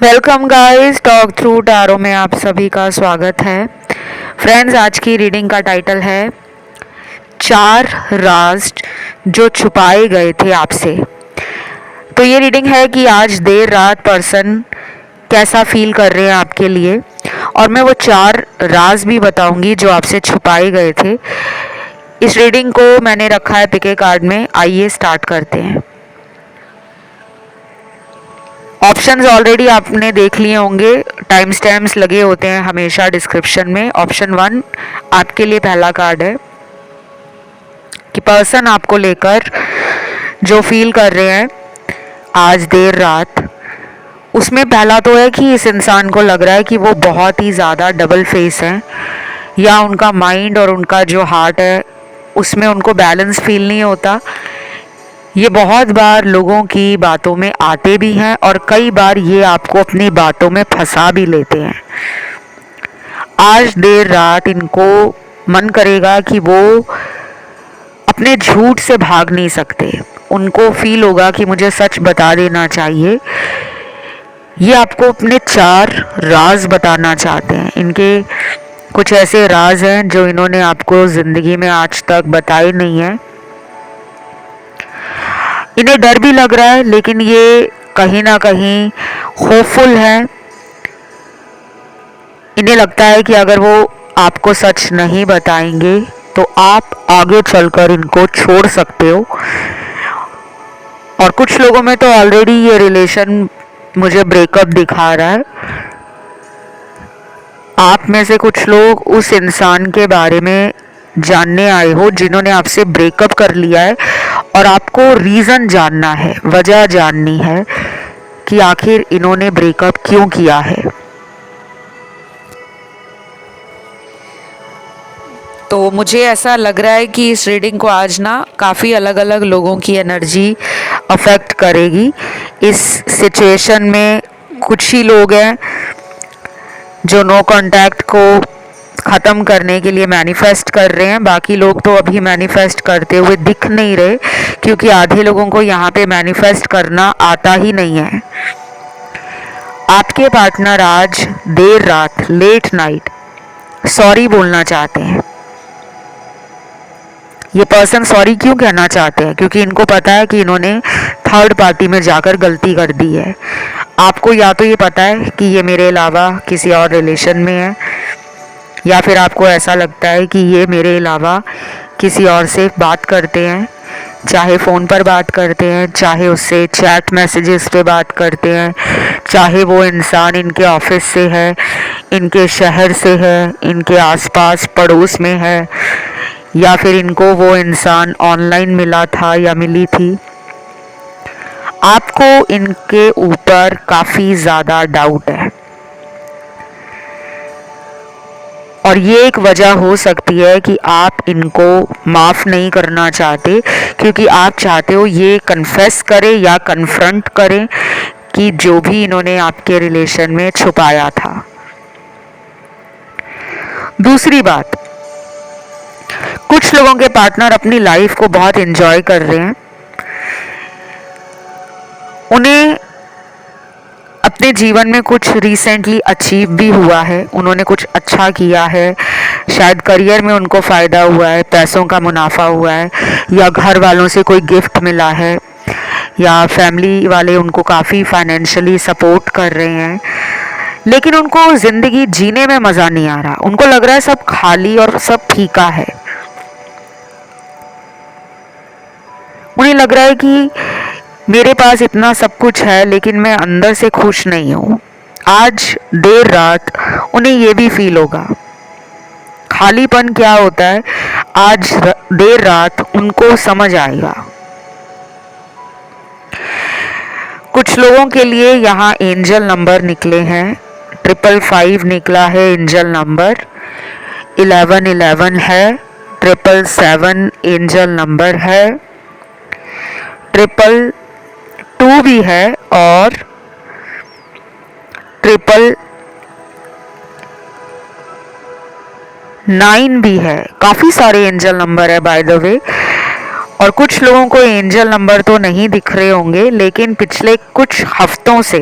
Welcome guys, talk through tarot में आप सभी का स्वागत है। फ्रेंड्स, आज की रीडिंग का टाइटल है चार राज जो छुपाए गए थे आपसे। तो ये रीडिंग है कि आज देर रात पर्सन कैसा फील कर रहे हैं आपके लिए, और मैं वो चार राज भी बताऊंगी जो आपसे छुपाए गए थे। इस रीडिंग को मैंने रखा है पिके कार्ड में। आइए स्टार्ट करते हैं। ऑप्शंस ऑलरेडी आपने देख लिए होंगे, टाइम स्टैम्प्स लगे होते हैं हमेशा डिस्क्रिप्शन में। ऑप्शन 1 आपके लिए पहला कार्ड है कि पर्सन आपको लेकर जो फील कर रहे हैं आज देर रात, उसमें पहला तो है कि इस इंसान को लग रहा है कि वो बहुत ही ज़्यादा डबल फेस है, या उनका माइंड और उनका जो हार्ट है उसमें उनको बैलेंस फील नहीं होता। ये बहुत बार लोगों की बातों में आते भी हैं और कई बार ये आपको अपनी बातों में फंसा भी लेते हैं। आज देर रात इनको मन करेगा कि वो अपने झूठ से भाग नहीं सकते। उनको फील होगा कि मुझे सच बता देना चाहिए। ये आपको अपने चार राज बताना चाहते हैं। इनके कुछ ऐसे राज हैं जो इन्होंने आपको ज़िंदगी में आज तक बताए नहीं हैं। इन्हें डर भी लग रहा है, लेकिन ये कहीं ना कहीं होपफुल है। इन्हें लगता है कि अगर वो आपको सच नहीं बताएंगे तो आप आगे चलकर इनको छोड़ सकते हो। और कुछ लोगों में तो ऑलरेडी ये रिलेशन मुझे ब्रेकअप दिखा रहा है। आप में से कुछ लोग उस इंसान के बारे में जानने आए हो जिन्होंने आपसे ब्रेकअप कर लिया है, और आपको रीज़न जानना है, वजह जाननी है कि आखिर इन्होंने ब्रेकअप क्यों किया है। तो मुझे ऐसा लग रहा है कि इस रीडिंग को आज ना काफ़ी अलग अलग लोगों की एनर्जी अफेक्ट करेगी। इस सिचुएशन में कुछ ही लोग हैं जो नो कांटेक्ट को ख़त्म करने के लिए मैनिफेस्ट कर रहे हैं। बाकी लोग तो अभी मैनिफेस्ट करते हुए दिख नहीं रहे, क्योंकि आधे लोगों को यहाँ पे मैनिफेस्ट करना आता ही नहीं है। आपके पार्टनर आज देर रात, लेट नाइट, सॉरी बोलना चाहते हैं। ये पर्सन सॉरी क्यों कहना चाहते हैं? क्योंकि इनको पता है कि इन्होंने थर्ड पार्टी में जाकर गलती कर दी है। आपको या तो ये पता है कि ये मेरे अलावा किसी और रिलेशन में है, या फिर आपको ऐसा लगता है कि ये मेरे अलावा किसी और से बात करते हैं, चाहे फ़ोन पर बात करते हैं, चाहे उससे चैट मैसेजेस पे बात करते हैं, चाहे वो इंसान इनके ऑफिस से है, इनके शहर से है, इनके आसपास पड़ोस में है, या फिर इनको वो इंसान ऑनलाइन मिला था या मिली थी। आपको इनके ऊपर काफ़ी ज़्यादा डाउट है, और ये एक वजह हो सकती है कि आप इनको माफ़ नहीं करना चाहते, क्योंकि आप चाहते हो ये कन्फेस करें या कन्फ्रंट करें कि जो भी इन्होंने आपके रिलेशन में छुपाया था। दूसरी बात, कुछ लोगों के पार्टनर अपनी लाइफ को बहुत एंजॉय कर रहे हैं। उन्हें अपने जीवन में कुछ रिसेंटली अचीव भी हुआ है, उन्होंने कुछ अच्छा किया है। शायद करियर में उनको फ़ायदा हुआ है, पैसों का मुनाफा हुआ है, या घर वालों से कोई गिफ्ट मिला है, या फैमिली वाले उनको काफ़ी फाइनेंशियली सपोर्ट कर रहे हैं। लेकिन उनको ज़िंदगी जीने में मज़ा नहीं आ रहा। उनको लग रहा है सब खाली और सब फीका है। उन्हें लग रहा है कि मेरे पास इतना सब कुछ है, लेकिन मैं अंदर से खुश नहीं हूँ। आज देर रात उन्हें ये भी फील होगा खालीपन क्या होता है। आज देर रात उनको समझ आएगा। कुछ लोगों के लिए यहाँ एंजल नंबर निकले हैं। 555 निकला है एंजल नंबर, 1111 है, 777 एंजल नंबर है, 222 भी है, और 999 भी है। काफ़ी सारे एंजल नंबर है बाय द वे। और कुछ लोगों को एंजल नंबर तो नहीं दिख रहे होंगे, लेकिन पिछले कुछ हफ्तों से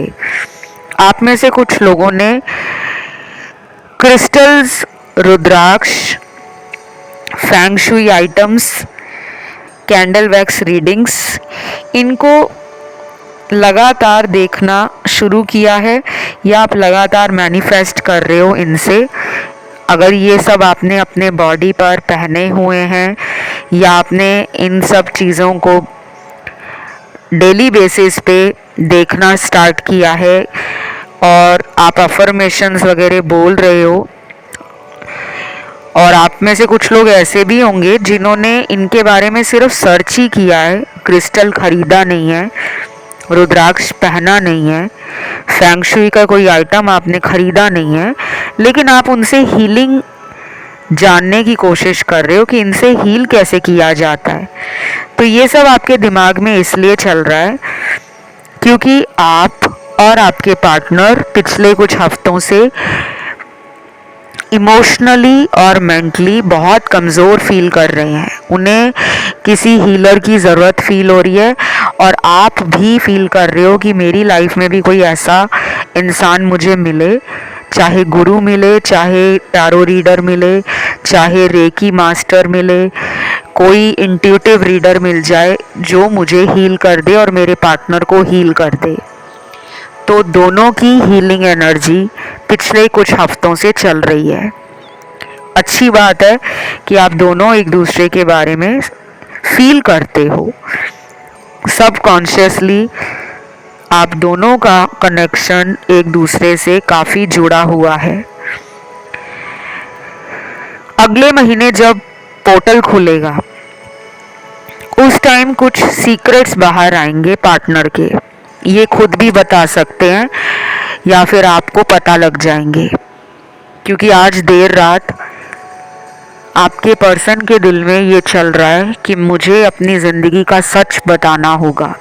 आप में से कुछ लोगों ने crystals, rudraksha, feng shui items, candle wax readings, इनको लगातार देखना शुरू किया है या आप लगातार मैनिफेस्ट कर रहे हो इनसे। अगर ये सब आपने अपने बॉडी पर पहने हुए हैं या आपने इन सब चीज़ों को डेली बेसिस पे देखना स्टार्ट किया है और आप अफर्मेशंस वगैरह बोल रहे हो, और आप में से कुछ लोग ऐसे भी होंगे जिन्होंने इनके बारे में सिर्फ सर्च ही किया है, क्रिस्टल खरीदा नहीं है, रुद्राक्ष पहना नहीं है, फैंग शुई का कोई आइटम आपने खरीदा नहीं है, लेकिन आप उनसे हीलिंग जानने की कोशिश कर रहे हो कि इनसे हील कैसे किया जाता है। तो ये सब आपके दिमाग में इसलिए चल रहा है क्योंकि आप और आपके पार्टनर पिछले कुछ हफ्तों से इमोशनली और मेंटली बहुत कमज़ोर फील कर रहे हैं। उन्हें किसी हीलर की ज़रूरत फील हो रही है और आप भी फील कर रहे हो कि मेरी लाइफ में भी कोई ऐसा इंसान मुझे मिले, चाहे गुरु मिले, चाहे टैरो रीडर मिले, चाहे रेकी मास्टर मिले, कोई इंट्यूटिव रीडर मिल जाए जो मुझे हील कर दे और मेरे पार्टनर को हील कर दे। तो दोनों की हीलिंग एनर्जी पिछले कुछ हफ्तों से चल रही है। अच्छी बात है कि आप दोनों एक दूसरे के बारे में फील करते हो। सबकॉन्शियसली आप दोनों का कनेक्शन एक दूसरे से काफ़ी जुड़ा हुआ है। अगले महीने जब पोर्टल खुलेगा उस टाइम कुछ सीक्रेट्स बाहर आएंगे पार्टनर के। ये खुद भी बता सकते हैं या फिर आपको पता लग जाएंगे, क्योंकि आज देर रात आपके पर्सन के दिल में ये चल रहा है कि मुझे अपनी ज़िंदगी का सच बताना होगा।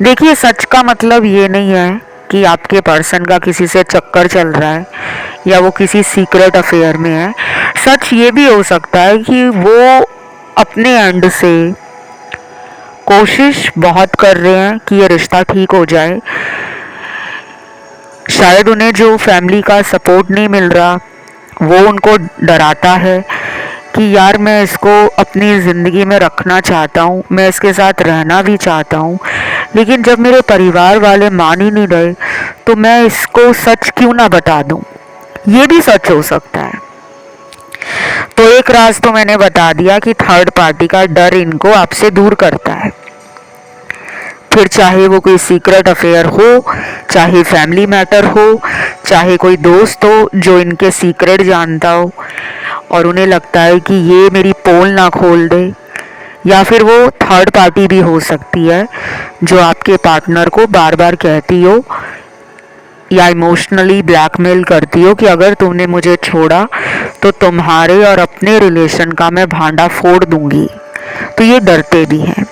देखिए, सच का मतलब ये नहीं है कि आपके पर्सन का किसी से चक्कर चल रहा है या वो किसी सीक्रेट अफेयर में है। सच ये भी हो सकता है कि वो अपने एंड से कोशिश बहुत कर रहे हैं कि ये रिश्ता ठीक हो जाए। शायद उन्हें जो फैमिली का सपोर्ट नहीं मिल रहा वो उनको डराता है कि यार मैं इसको अपनी ज़िंदगी में रखना चाहता हूँ, मैं इसके साथ रहना भी चाहता हूँ, लेकिन जब मेरे परिवार वाले मान ही नहीं रहे तो मैं इसको सच क्यों ना बता दूँ। ये भी सच हो सकता है। तो एक राज तो मैंने बता दिया कि थर्ड पार्टी का डर इनको आपसे दूर करता है। फिर चाहे वो कोई सीक्रेट अफेयर हो, चाहे फैमिली मैटर हो, चाहे कोई दोस्त हो जो इनके सीक्रेट जानता हो और उन्हें लगता है कि ये मेरी पोल ना खोल दे, या फिर वो थर्ड पार्टी भी हो सकती है जो आपके पार्टनर को बार बार कहती हो या इमोशनली ब्लैकमेल करती हो कि अगर तुमने मुझे छोड़ा तो तुम्हारे और अपने रिलेशन का मैं भांडा फोड़ दूंगी। तो ये डरते भी हैं।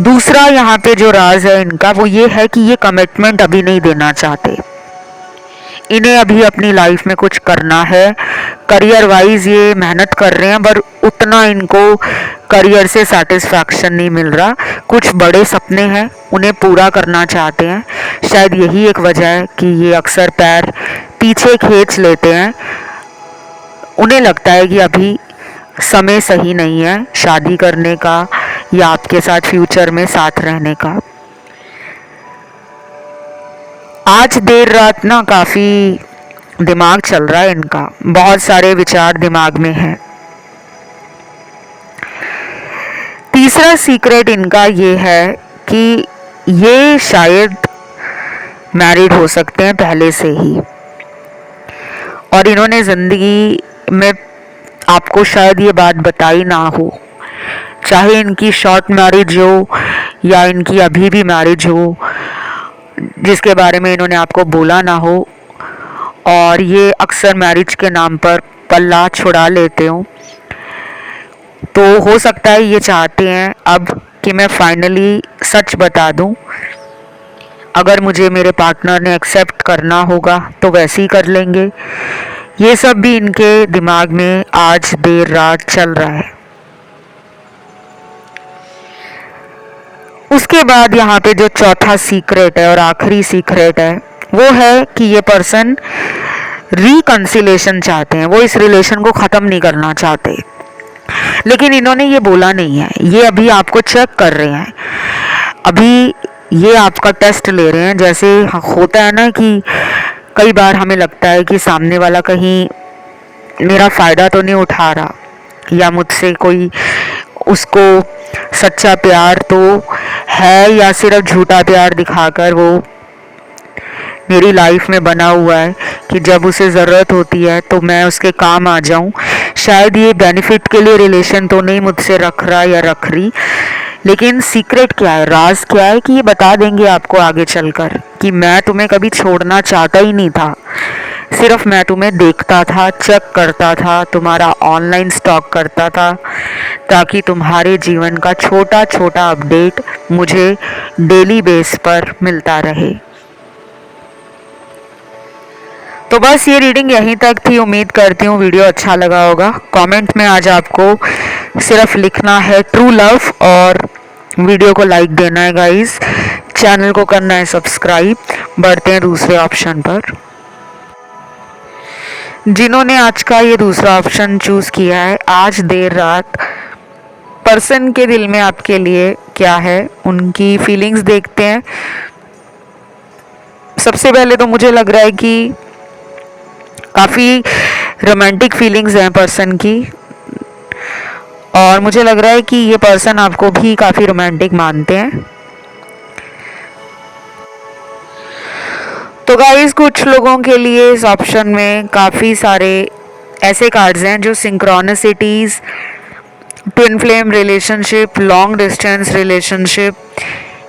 दूसरा यहाँ पे जो राज है इनका वो ये है कि ये कमिटमेंट अभी नहीं देना चाहते। इन्हें अभी अपनी लाइफ में कुछ करना है। करियर वाइज ये मेहनत कर रहे हैं पर उतना इनको करियर से सेटिस्फैक्शन नहीं मिल रहा। कुछ बड़े सपने हैं, उन्हें पूरा करना चाहते हैं। शायद यही एक वजह है कि ये अक्सर पैर पीछे खींच लेते हैं। उन्हें लगता है कि अभी समय सही नहीं है शादी करने का या आपके साथ फ्यूचर में साथ रहने का। आज देर रात ना काफ़ी दिमाग चल रहा है इनका, बहुत सारे विचार दिमाग में हैं। तीसरा सीक्रेट इनका ये है कि ये शायद मैरिड हो सकते हैं पहले से ही, और इन्होंने ज़िंदगी में आपको शायद ये बात बताई ना हो। चाहे इनकी शॉर्ट मैरिज हो या इनकी अभी भी मैरिज हो जिसके बारे में इन्होंने आपको बोला ना हो, और ये अक्सर मैरिज के नाम पर पल्ला छुड़ा लेते हो। तो हो सकता है ये चाहते हैं अब कि मैं फाइनली सच बता दूं। अगर मुझे मेरे पार्टनर ने एक्सेप्ट करना होगा तो वैसे ही कर लेंगे। ये सब भी इनके दिमाग में आज देर रात चल रहा है। उसके बाद यहाँ पे जो चौथा सीक्रेट है और आखिरी सीक्रेट है वो है कि ये पर्सन रिकंसिलेशन चाहते हैं, वो इस रिलेशन को ख़त्म नहीं करना चाहते, लेकिन इन्होंने ये बोला नहीं है। ये अभी आपको चेक कर रहे हैं, अभी ये आपका टेस्ट ले रहे हैं। जैसे होता है ना कि कई बार हमें लगता है कि सामने वाला कहीं मेरा फ़ायदा तो नहीं उठा रहा, या मुझसे कोई उसको सच्चा प्यार तो है या सिर्फ झूठा प्यार दिखाकर वो मेरी लाइफ में बना हुआ है कि जब उसे ज़रूरत होती है तो मैं उसके काम आ जाऊं। शायद ये बेनिफिट के लिए रिलेशन तो नहीं मुझसे रख रहा या रख रही, लेकिन सीक्रेट क्या है, राज क्या है कि ये बता देंगे आपको आगे चलकर कि मैं तुम्हें कभी छोड़ना चाहता ही नहीं था, सिर्फ मैं तुम्हें देखता था, चेक करता था, तुम्हारा ऑनलाइन स्टॉक करता था, ताकि तुम्हारे जीवन का छोटा छोटा अपडेट मुझे डेली बेस पर मिलता रहे। तो बस ये रीडिंग यहीं तक थी। उम्मीद करती हूँ वीडियो अच्छा लगा होगा। कमेंट में आज आपको सिर्फ लिखना है ट्रू लव और वीडियो को लाइक देना है गाइस, चैनल को करना है सब्सक्राइब। बढ़ते हैं दूसरे ऑप्शन पर। जिन्होंने आज का ये दूसरा ऑप्शन चूज़ किया है, आज देर रात पर्सन के दिल में आपके लिए क्या है, उनकी फीलिंग्स देखते हैं। सबसे पहले तो मुझे लग रहा है कि काफ़ी रोमांटिक फीलिंग्स हैं पर्सन की, और मुझे लग रहा है कि ये पर्सन आपको भी काफ़ी रोमांटिक मानते हैं। तो गाइस, कुछ लोगों के लिए इस ऑप्शन में काफ़ी सारे ऐसे कार्ड्स हैं जो synchronicities, twin flame relationship, long distance relationship,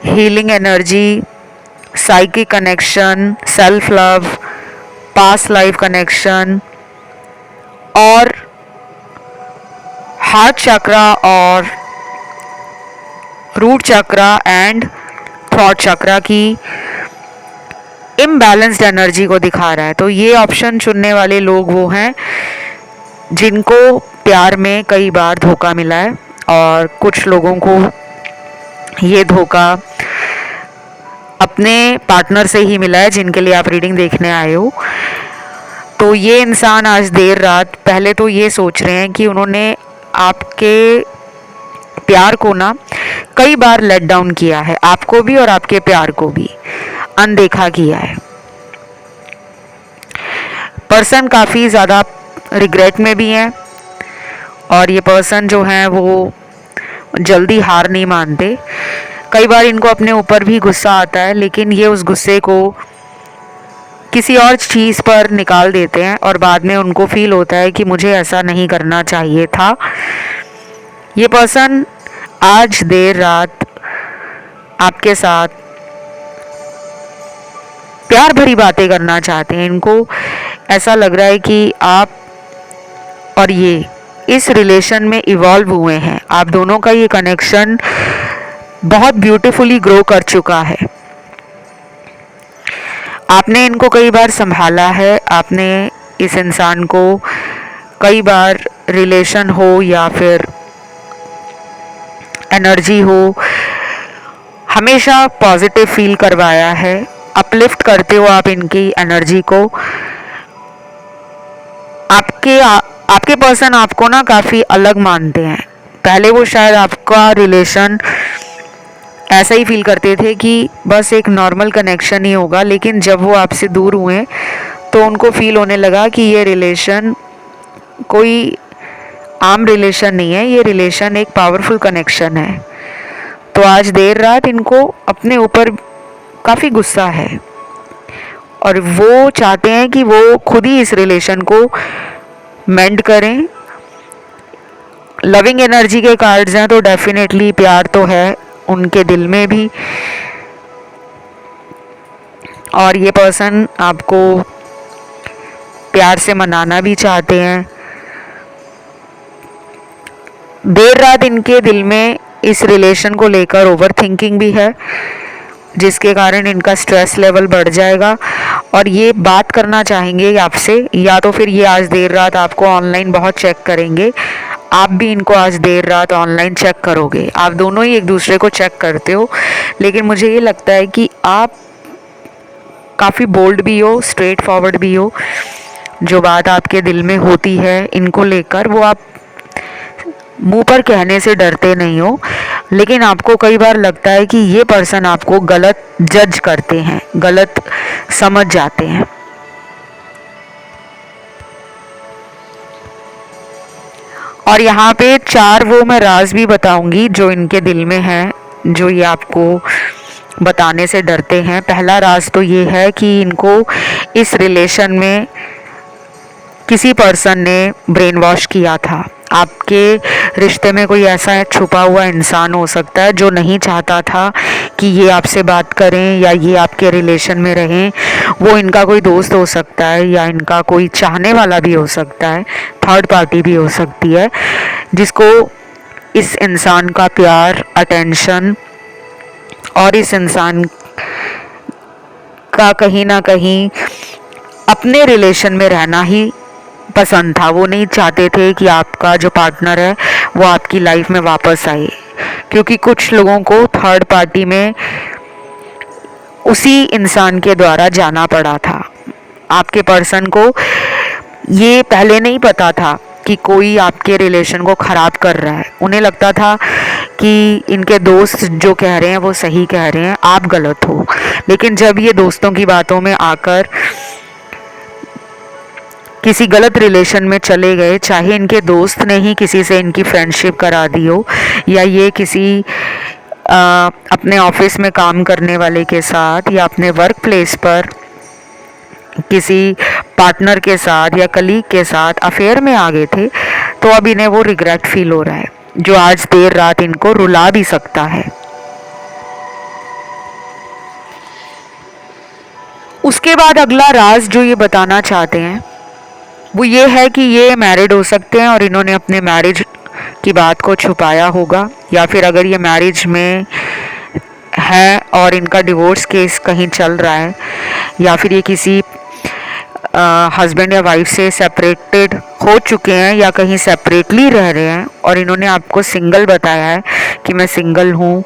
healing energy, psychic connection, self love, past life connection और हार्ट चक्रा और रूट चक्रा एंड थॉट चक्रा की इम्बैलेंस्ड एनर्जी को दिखा रहा है। तो ये ऑप्शन चुनने वाले लोग वो हैं जिनको प्यार में कई बार धोखा मिला है, और कुछ लोगों को ये धोखा अपने पार्टनर से ही मिला है जिनके लिए आप रीडिंग देखने आए हो। तो ये इंसान आज देर रात पहले तो ये सोच रहे हैं कि उन्होंने आपके प्यार को ना कई बार लेट डाउन किया है, आपको भी और आपके प्यार को भी अनदेखा किया है। पर्सन काफ़ी ज़्यादा रिग्रेट में भी हैं, और ये पर्सन जो हैं वो जल्दी हार नहीं मानते। कई बार इनको अपने ऊपर भी गुस्सा आता है, लेकिन ये उस गुस्से को किसी और चीज़ पर निकाल देते हैं और बाद में उनको फील होता है कि मुझे ऐसा नहीं करना चाहिए था। ये पर्सन आज देर रात आपके साथ प्यार भरी बातें करना चाहते हैं। इनको ऐसा लग रहा है कि आप और ये इस रिलेशन में इवॉल्व हुए हैं, आप दोनों का ये कनेक्शन बहुत ब्यूटीफुली ग्रो कर चुका है। आपने इनको कई बार संभाला है, आपने इस इंसान को कई बार रिलेशन हो या फिर एनर्जी हो हमेशा पॉजिटिव फील करवाया है, अपलिफ्ट करते हो आप इनकी एनर्जी को। आपके पर्सन आपको ना काफ़ी अलग मानते हैं। पहले वो शायद आपका रिलेशन ऐसा ही फील करते थे कि बस एक नॉर्मल कनेक्शन ही होगा, लेकिन जब वो आपसे दूर हुए तो उनको फील होने लगा कि ये रिलेशन कोई आम रिलेशन नहीं है, ये रिलेशन एक पावरफुल कनेक्शन है। तो आज देर रात इनको अपने ऊपर काफ़ी गुस्सा है, और वो चाहते हैं कि वो खुद ही इस रिलेशन को मेंड करें। लविंग एनर्जी के कार्ड्स हैं, तो डेफिनेटली प्यार तो है उनके दिल में भी, और ये पर्सन आपको प्यार से मनाना भी चाहते हैं। देर रात इनके दिल में इस रिलेशन को लेकर ओवर थिंकिंग भी है, जिसके कारण इनका स्ट्रेस लेवल बढ़ जाएगा, और ये बात करना चाहेंगे आपसे, या तो फिर ये आज देर रात आपको ऑनलाइन बहुत चेक करेंगे, आप भी इनको आज देर रात ऑनलाइन चेक करोगे। आप दोनों ही एक दूसरे को चेक करते हो, लेकिन मुझे ये लगता है कि आप काफ़ी बोल्ड भी हो, स्ट्रेट फॉरवर्ड भी हो, जो बात आपके दिल में होती है इनको लेकर वो आप मुंह पर कहने से डरते नहीं हो, लेकिन आपको कई बार लगता है कि ये पर्सन आपको गलत जज करते हैं, गलत समझ जाते हैं। और यहाँ पे 4 वो मैं राज भी बताऊंगी जो इनके दिल में है, जो ये आपको बताने से डरते हैं। पहला राज तो ये है कि इनको इस रिलेशन में किसी पर्सन ने ब्रेन वॉश किया था। आपके रिश्ते में कोई ऐसा छुपा हुआ इंसान हो सकता है जो नहीं चाहता था कि ये आपसे बात करें या ये आपके रिलेशन में रहें। वो इनका कोई दोस्त हो सकता है या इनका कोई चाहने वाला भी हो सकता है, थर्ड पार्टी भी हो सकती है, जिसको इस इंसान का प्यार, अटेंशन और इस इंसान का कहीं ना कहीं अपने रिलेशन में रहना ही पसंद था। वो नहीं चाहते थे कि आपका जो पार्टनर है वो आपकी लाइफ में वापस आए, क्योंकि कुछ लोगों को थर्ड पार्टी में उसी इंसान के द्वारा जाना पड़ा था। आपके पर्सन को ये पहले नहीं पता था कि कोई आपके रिलेशन को ख़राब कर रहा है। उन्हें लगता था कि इनके दोस्त जो कह रहे हैं वो सही कह रहे हैं, आप गलत हो। लेकिन जब ये दोस्तों की बातों में आकर किसी गलत रिलेशन में चले गए, चाहे इनके दोस्त ने ही किसी से इनकी फ्रेंडशिप करा दी हो या ये किसी अपने ऑफिस में काम करने वाले के साथ या अपने वर्क प्लेस पर किसी पार्टनर के साथ या कलीग के साथ अफेयर में आ गए थे, तो अब इन्हें वो रिग्रेट फील हो रहा है, जो आज देर रात इनको रुला भी सकता है। उसके बाद अगला राज जो ये बताना चाहते हैं वो ये है कि ये मैरिड हो सकते हैं और इन्होंने अपने मैरिज की बात को छुपाया होगा, या फिर अगर ये मैरिज में है और इनका डिवोर्स केस कहीं चल रहा है, या फिर ये किसी हस्बैंड या वाइफ से सेपरेटेड हो चुके हैं या कहीं सेपरेटली रह रहे हैं और इन्होंने आपको सिंगल बताया है कि मैं सिंगल हूँ,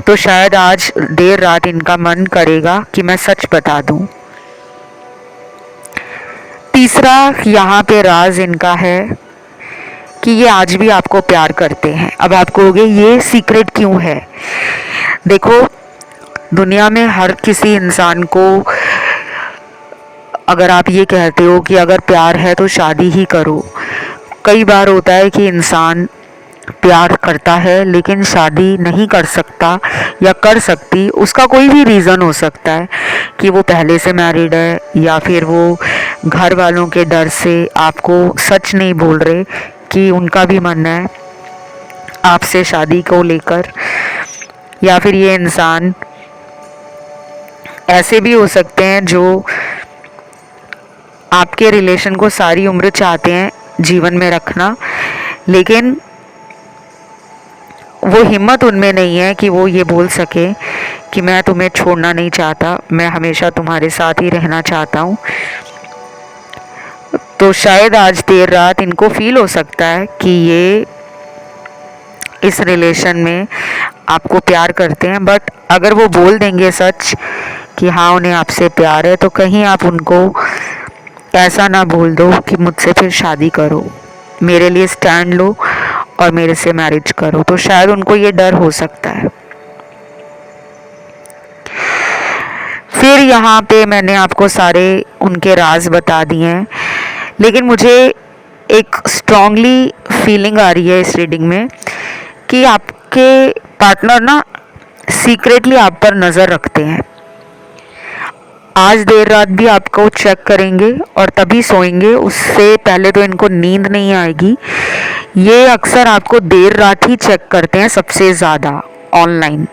तो शायद आज देर रात इनका मन करेगा कि मैं सच बता दूँ। तीसरा यहाँ पे राज इनका है कि ये आज भी आपको प्यार करते हैं। अब आप कहोगे ये सीक्रेट क्यों है? देखो, दुनिया में हर किसी इंसान को अगर आप ये कहते हो कि अगर प्यार है तो शादी ही करो, कई बार होता है कि इंसान प्यार करता है लेकिन शादी नहीं कर सकता या कर सकती। उसका कोई भी रीज़न हो सकता है कि वो पहले से मैरिड है, या फिर वो घर वालों के डर से आपको सच नहीं बोल रहे कि उनका भी मन है आपसे शादी को लेकर, या फिर ये इंसान ऐसे भी हो सकते हैं जो आपके रिलेशन को सारी उम्र चाहते हैं जीवन में रखना, लेकिन वो हिम्मत उनमें नहीं है कि वो ये बोल सके कि मैं तुम्हें छोड़ना नहीं चाहता, मैं हमेशा तुम्हारे साथ ही रहना चाहता हूँ। तो शायद आज देर रात इनको फील हो सकता है कि ये इस रिलेशन में आपको प्यार करते हैं, बट अगर वो बोल देंगे सच कि हाँ उन्हें आपसे प्यार है, तो कहीं आप उनको ऐसा ना बोल दो कि मुझसे फिर शादी करो, मेरे लिए स्टैंड लो और मेरे से मैरिज करो। तो शायद उनको ये डर हो सकता है। फिर यहाँ पे मैंने आपको सारे उनके राज बता दिए हैं, लेकिन मुझे एक स्ट्रांगली फीलिंग आ रही है इस रीडिंग में कि आपके पार्टनर ना सीक्रेटली आप पर नज़र रखते हैं। आज देर रात भी आपको चेक करेंगे और तभी सोएंगे, उससे पहले तो इनको नींद नहीं आएगी। ये अक्सर आपको देर रात ही चेक करते हैं सबसे ज़्यादा ऑनलाइन।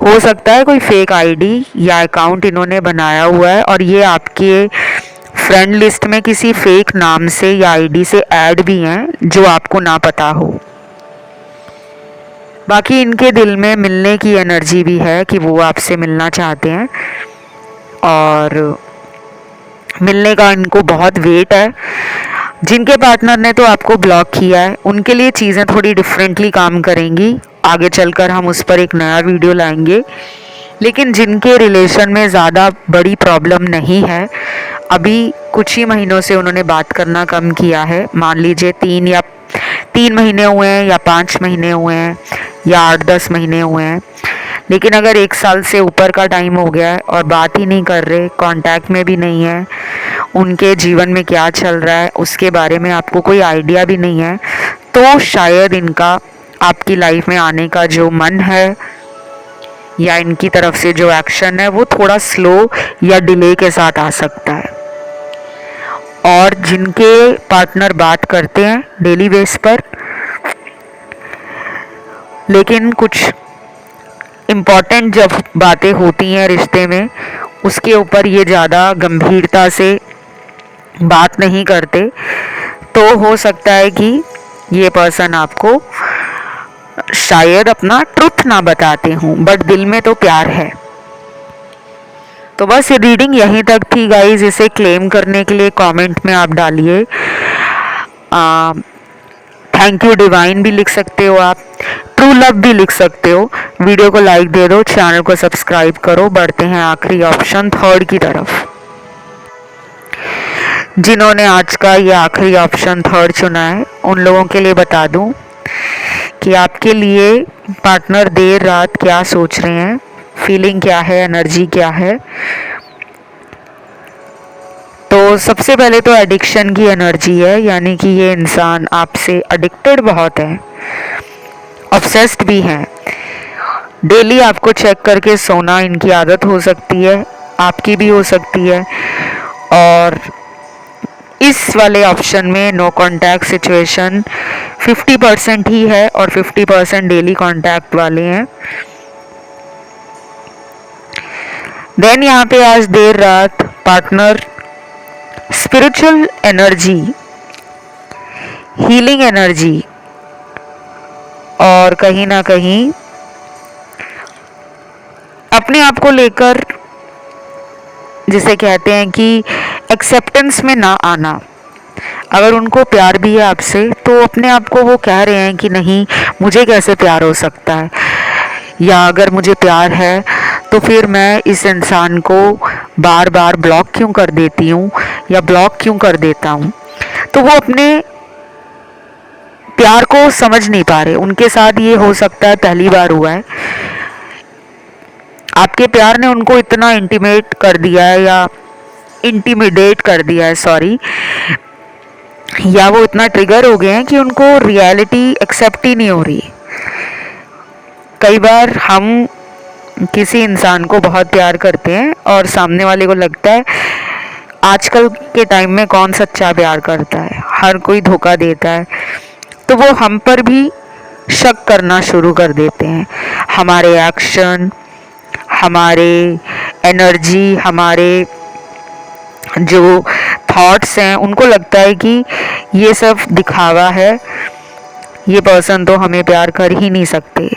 हो सकता है कोई फेक आईडी या अकाउंट इन्होंने बनाया हुआ है और ये आपके फ्रेंड लिस्ट में किसी फेक नाम से या आईडी से ऐड भी हैं जो आपको ना पता हो। बाकी इनके दिल में मिलने की एनर्जी भी है कि वो आपसे मिलना चाहते हैं और मिलने का इनको बहुत वेट है। जिनके पार्टनर ने तो आपको ब्लॉक किया है उनके लिए चीज़ें थोड़ी डिफरेंटली काम करेंगी। आगे चलकर हम उस पर एक नया वीडियो लाएंगे लेकिन जिनके रिलेशन में ज़्यादा बड़ी प्रॉब्लम नहीं है, अभी कुछ ही महीनों से उन्होंने बात करना कम किया है, मान लीजिए 3 महीने हुए हैं या 5 महीने हुए हैं या 8-10 महीने हुए हैं, लेकिन अगर 1 साल से ऊपर का टाइम हो गया है और बात ही नहीं कर रहे, कांटेक्ट में भी नहीं है, उनके जीवन में क्या चल रहा है उसके बारे में आपको कोई आइडिया भी नहीं है, तो शायद इनका आपकी लाइफ में आने का जो मन है या इनकी तरफ से जो एक्शन है वो थोड़ा स्लो या डिले के साथ आ सकता है। और जिनके पार्टनर बात करते हैं डेली बेस पर, लेकिन कुछ इम्पॉर्टेंट जब बातें होती हैं रिश्ते में, उसके ऊपर ये ज़्यादा गंभीरता से बात नहीं करते, तो हो सकता है कि ये पर्सन आपको शायद अपना ट्रुथ ना बताते हों, बट दिल में तो प्यार है। तो बस ये रीडिंग यहीं तक थी गाइज। इसे क्लेम करने के लिए कमेंट में आप डालिए थैंक यू डिवाइन भी लिख सकते हो, आप ट्रू लव भी लिख सकते हो। वीडियो को लाइक दे दो, चैनल को सब्सक्राइब करो। बढ़ते हैं आखिरी ऑप्शन 3 की तरफ। जिन्होंने आज का ये आखिरी ऑप्शन 3 चुना है, उन लोगों के लिए बता दूं कि आपके लिए पार्टनर देर रात क्या सोच रहे हैं, फीलिंग क्या है, एनर्जी क्या है। तो सबसे पहले तो एडिक्शन की एनर्जी है, यानी कि ये इंसान आपसे एडिक्टेड बहुत है, ऑब्सेस्ड भी हैं। डेली आपको चेक करके सोना इनकी आदत हो सकती है, आपकी भी हो सकती है। और इस वाले ऑप्शन में नो कांटेक्ट सिचुएशन 50% ही है और 50% डेली कांटेक्ट वाले हैं। देन यहाँ पे आज देर रात partner spiritual energy, healing energy और कहीं ना कहीं अपने आप को लेकर, जिसे कहते हैं कि एक्सेप्टेंस में ना आना। अगर उनको प्यार भी है आपसे, तो अपने आप को वो कह रहे हैं कि नहीं, मुझे कैसे प्यार हो सकता है, या अगर मुझे प्यार है तो फिर मैं इस इंसान को बार बार ब्लॉक क्यों कर देती हूँ या ब्लॉक क्यों कर देता हूँ। तो वो अपने प्यार को समझ नहीं पा रहे। उनके साथ ये हो सकता है पहली बार हुआ है, आपके प्यार ने उनको इतना इंटीमेट कर दिया है या इंटिमिडेट कर दिया है, सॉरी, या वो इतना ट्रिगर हो गए हैं कि उनको रियलिटी एक्सेप्ट ही नहीं हो रही। कई बार हम किसी इंसान को बहुत प्यार करते हैं और सामने वाले को लगता है, आजकल के टाइम में कौन सच्चा प्यार करता है, हर कोई धोखा देता है, तो वो हम पर भी शक करना शुरू कर देते हैं। हमारे एक्शन, हमारे एनर्जी, हमारे जो थॉट्स हैं, उनको लगता है कि ये सब दिखावा है, ये पर्सन तो हमें प्यार कर ही नहीं सकते।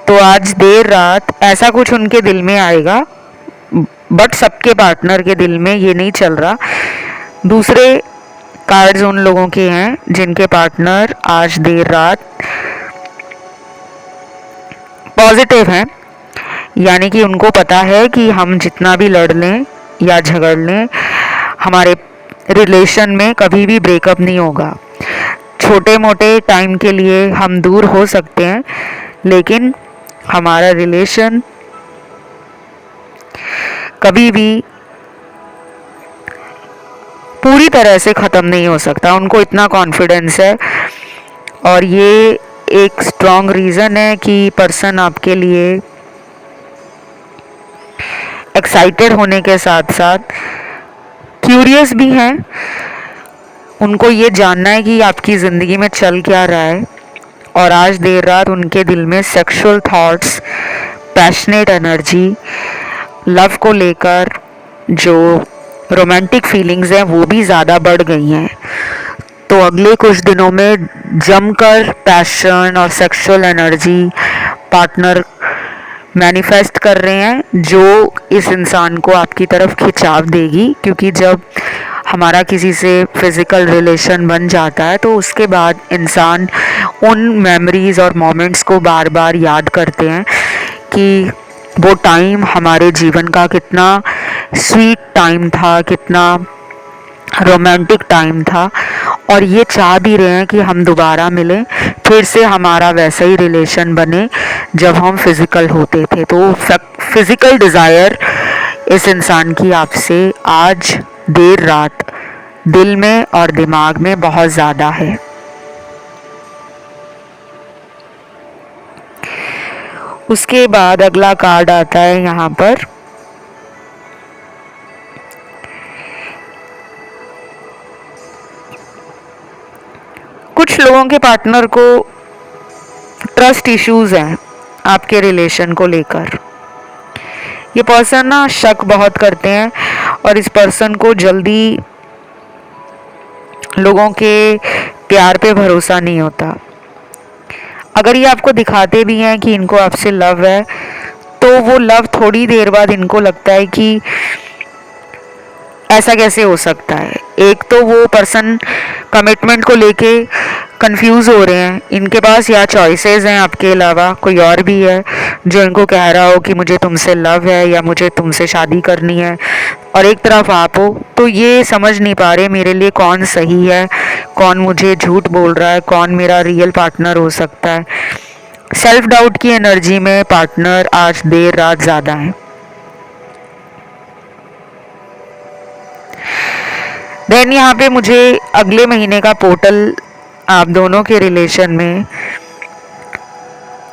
तो आज देर रात ऐसा कुछ उनके दिल में आएगा, बट सबके पार्टनर के दिल में ये नहीं चल रहा। दूसरे कार्ड्स उन लोगों के हैं जिनके पार्टनर आज देर रात पॉजिटिव हैं, यानी कि उनको पता है कि हम जितना भी लड़ लें या झगड़ लें, हमारे रिलेशन में कभी भी ब्रेकअप नहीं होगा। छोटे मोटे टाइम के लिए हम दूर हो सकते हैं, लेकिन हमारा रिलेशन कभी भी पूरी तरह से ख़त्म नहीं हो सकता। उनको इतना कॉन्फिडेंस है, और ये एक स्ट्रॉन्ग रीज़न है कि पर्सन आपके लिए एक्साइटेड होने के साथ साथ क्यूरियस भी हैं। उनको ये जानना है कि आपकी ज़िंदगी में चल क्या रहा है। और आज देर रात उनके दिल में sexual thoughts, passionate energy, love को लेकर जो रोमांटिक फीलिंग्स हैं वो भी ज़्यादा बढ़ गई हैं। तो अगले कुछ दिनों में जमकर पैशन और सेक्सुअल एनर्जी पार्टनर मैनिफेस्ट कर रहे हैं, जो इस इंसान को आपकी तरफ खिंचाव देगी। क्योंकि जब हमारा किसी से फिज़िकल रिलेशन बन जाता है, तो उसके बाद इंसान उन मेमोरीज़ और मोमेंट्स को बार बार याद करते हैं कि वो टाइम हमारे जीवन का कितना स्वीट टाइम था, कितना रोमांटिक टाइम था, और ये चाह भी रहे हैं कि हम दोबारा मिलें, फिर से हमारा वैसा ही रिलेशन बने जब हम फिज़िकल होते थे। तो फिज़िकल डिज़ायर इस इंसान की आपसे आज देर रात दिल में और दिमाग में बहुत ज़्यादा है। उसके बाद अगला कार्ड आता है यहाँ पर, कुछ लोगों के पार्टनर को ट्रस्ट इश्यूज हैं आपके रिलेशन को लेकर। ये पर्सन ना शक बहुत करते हैं और इस पर्सन को जल्दी लोगों के प्यार पे भरोसा नहीं होता। अगर ये आपको दिखाते भी हैं कि इनको आपसे लव है, तो वो लव थोड़ी देर बाद इनको लगता है कि ऐसा कैसे हो सकता है। एक तो वो पर्सन कमिटमेंट को लेके कंफ्यूज हो रहे हैं, इनके पास या चॉइसेस हैं आपके अलावा, कोई और भी है जो इनको कह रहा हो कि मुझे तुमसे लव है या मुझे तुमसे शादी करनी है, और एक तरफ आप हो। तो ये समझ नहीं पा रहे मेरे लिए कौन सही है, कौन मुझे झूठ बोल रहा है, कौन मेरा रियल पार्टनर हो सकता है। सेल्फ डाउट की एनर्जी में पार्टनर आज देर रात ज़्यादा है। देन यहाँ पे मुझे अगले महीने का पोर्टल आप दोनों के रिलेशन में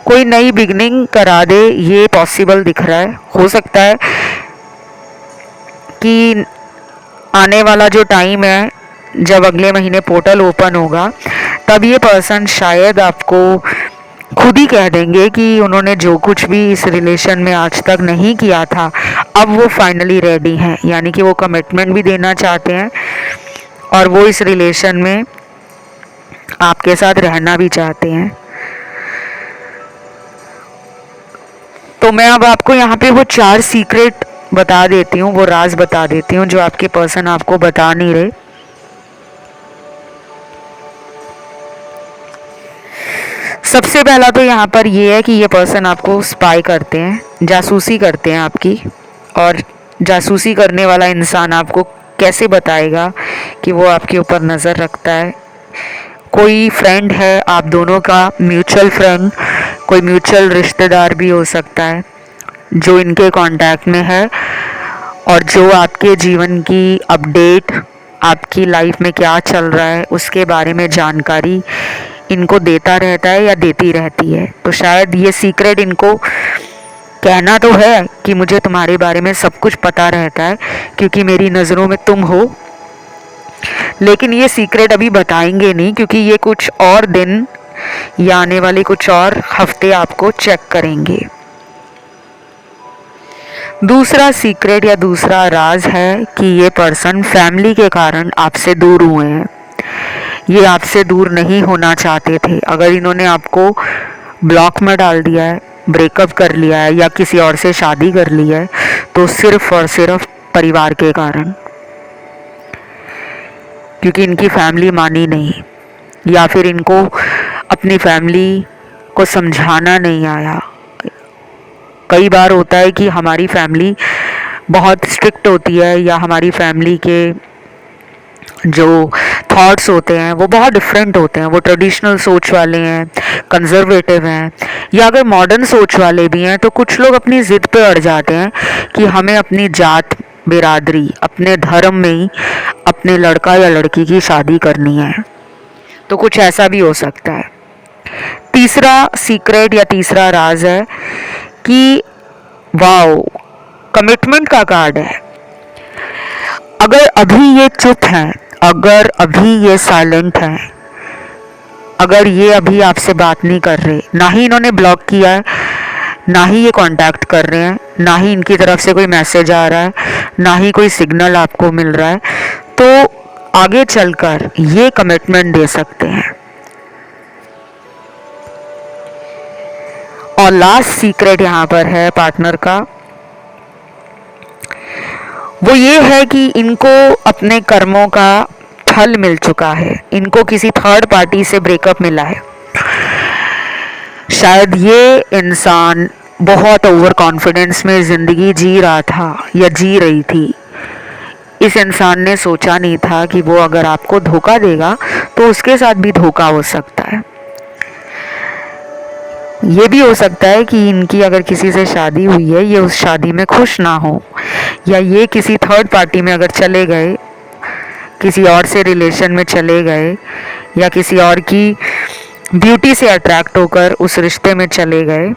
कोई नई बिगनिंग करा दे, ये पॉसिबल दिख रहा है। हो सकता है कि आने वाला जो टाइम है जब अगले महीने पोर्टल ओपन होगा, तब ये पर्सन शायद आपको खुद ही कह देंगे कि उन्होंने जो कुछ भी इस रिलेशन में आज तक नहीं किया था, अब वो फाइनली रेडी हैं। यानी कि वो कमिटमेंट भी देना चाहते हैं और वो इस रिलेशन में आपके साथ रहना भी चाहते हैं। तो मैं अब आपको यहाँ पे वो 4 सीक्रेट बता देती हूँ, वो राज बता देती हूँ जो आपके पर्सन आपको बता नहीं रहे। सबसे पहला तो यहाँ पर ये है कि ये पर्सन आपको स्पाई करते हैं, जासूसी करते हैं आपकी। और जासूसी करने वाला इंसान आपको कैसे बताएगा कि वो आपके ऊपर नज़र रखता है। कोई फ्रेंड है आप दोनों का, म्यूचुअल फ्रेंड, कोई म्यूचुअल रिश्तेदार भी हो सकता है जो इनके कांटेक्ट में है और जो आपके जीवन की अपडेट, आपकी लाइफ में क्या चल रहा है उसके बारे में जानकारी इनको देता रहता है या देती रहती है। तो शायद ये सीक्रेट इनको कहना तो है कि मुझे तुम्हारे बारे में सब कुछ पता रहता है क्योंकि मेरी नज़रों में तुम हो, लेकिन ये सीक्रेट अभी बताएंगे नहीं क्योंकि ये कुछ और दिन या आने वाले कुछ और हफ्ते आपको चेक करेंगे। दूसरा सीक्रेट या दूसरा राज है कि ये पर्सन फैमिली के कारण आपसे दूर हुए हैं। ये आपसे दूर नहीं होना चाहते थे। अगर इन्होंने आपको ब्लॉक में डाल दिया है, ब्रेकअप कर लिया है या किसी और से शादी कर ली है, तो सिर्फ और सिर्फ परिवार के कारण, क्योंकि इनकी फैमिली मानी नहीं या फिर इनको अपनी फैमिली को समझाना नहीं आया। कई बार होता है कि हमारी फैमिली बहुत स्ट्रिक्ट होती है या हमारी फैमिली के जो थॉट्स होते हैं वो बहुत डिफरेंट होते हैं। वो ट्रेडिशनल सोच वाले हैं, कंजर्वेटिव हैं, या अगर मॉडर्न सोच वाले भी हैं, तो कुछ लोग अपनी ज़िद पे अड़ जाते हैं कि हमें अपनी जात, बिरादरी, अपने धर्म में ही अपने लड़का या लड़की की शादी करनी है। तो कुछ ऐसा भी हो सकता है। तीसरा सीक्रेट या तीसरा राज है कि वाओ, कमिटमेंट का कार्ड है। अगर अभी ये चुप हैं, अगर अभी ये साइलेंट हैं, अगर ये अभी आपसे बात नहीं कर रहे, ना ही इन्होंने ब्लॉक किया है, ना ही ये कांटेक्ट कर रहे हैं, ना ही इनकी तरफ से कोई मैसेज आ रहा है, ना ही कोई सिग्नल आपको मिल रहा है, तो आगे चलकर ये कमिटमेंट दे सकते हैं। और लास्ट सीक्रेट यहाँ पर है पार्टनर का, वो ये है कि इनको अपने कर्मों का फल मिल चुका है। इनको किसी थर्ड पार्टी से ब्रेकअप मिला है। शायद ये इंसान बहुत ओवर कॉन्फिडेंस में ज़िंदगी जी रहा था या जी रही थी। इस इंसान ने सोचा नहीं था कि वो अगर आपको धोखा देगा तो उसके साथ भी धोखा हो सकता है। ये भी हो सकता है कि इनकी अगर किसी से शादी हुई है, ये उस शादी में खुश ना हो, या ये किसी थर्ड पार्टी में अगर चले गए, किसी और से रिलेशन में चले गए, या किसी और की ब्यूटी से अट्रैक्ट होकर उस रिश्ते में चले गए,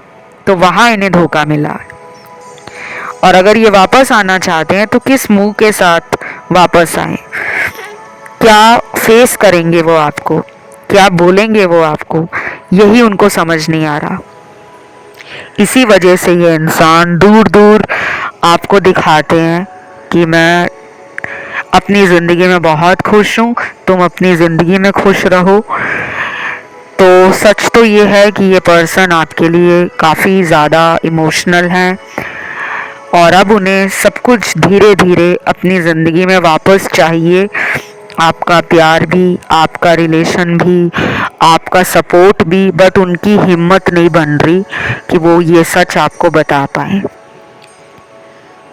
तो वहाँ इन्हें धोखा मिला। और अगर ये वापस आना चाहते हैं तो किस मुंह के साथ वापस आए, क्या फेस करेंगे वो आपको, क्या बोलेंगे वो आपको, यही उनको समझ नहीं आ रहा। इसी वजह से ये इंसान दूर दूर आपको दिखाते हैं कि मैं अपनी ज़िंदगी में बहुत खुश हूँ, तुम अपनी ज़िंदगी में खुश रहो। तो सच तो ये है कि ये पर्सन आपके लिए काफ़ी ज़्यादा इमोशनल हैं, और अब उन्हें सब कुछ धीरे धीरे अपनी ज़िंदगी में वापस चाहिए। आपका प्यार भी, आपका रिलेशन भी, आपका सपोर्ट भी, बट उनकी हिम्मत नहीं बन रही कि वो ये सच आपको बता पाए।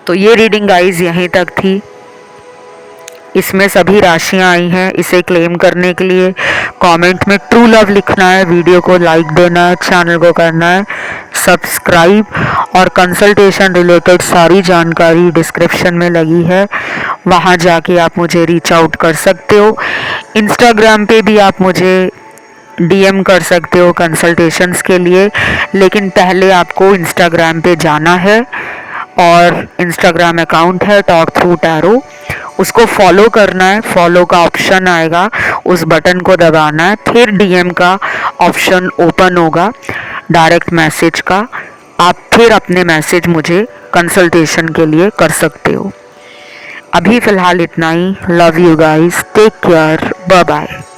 तो ये रीडिंग गाइज यहीं तक थी। इसमें सभी राशियां आई हैं। इसे क्लेम करने के लिए कमेंट में ट्रू लव लिखना है, वीडियो को लाइक देना है, चैनल को करना है सब्सक्राइब, और कंसल्टेशन रिलेटेड सारी जानकारी डिस्क्रिप्शन में लगी है, वहां जाके आप मुझे रीच आउट कर सकते हो। इंस्टाग्राम पे भी आप मुझे डीएम कर सकते हो कंसल्टेशंस के लिए, लेकिन पहले आपको इंस्टाग्राम पे जाना है, और इंस्टाग्राम अकाउंट है टॉक थ्रू टैरो, उसको फॉलो करना है। फॉलो का ऑप्शन आएगा, उस बटन को दबाना है, फिर डीएम का ऑप्शन ओपन होगा, डायरेक्ट मैसेज का। आप फिर अपने मैसेज मुझे कंसल्टेशन के लिए कर सकते हो। अभी फ़िलहाल इतना ही। Love you guys, take care, bye bye.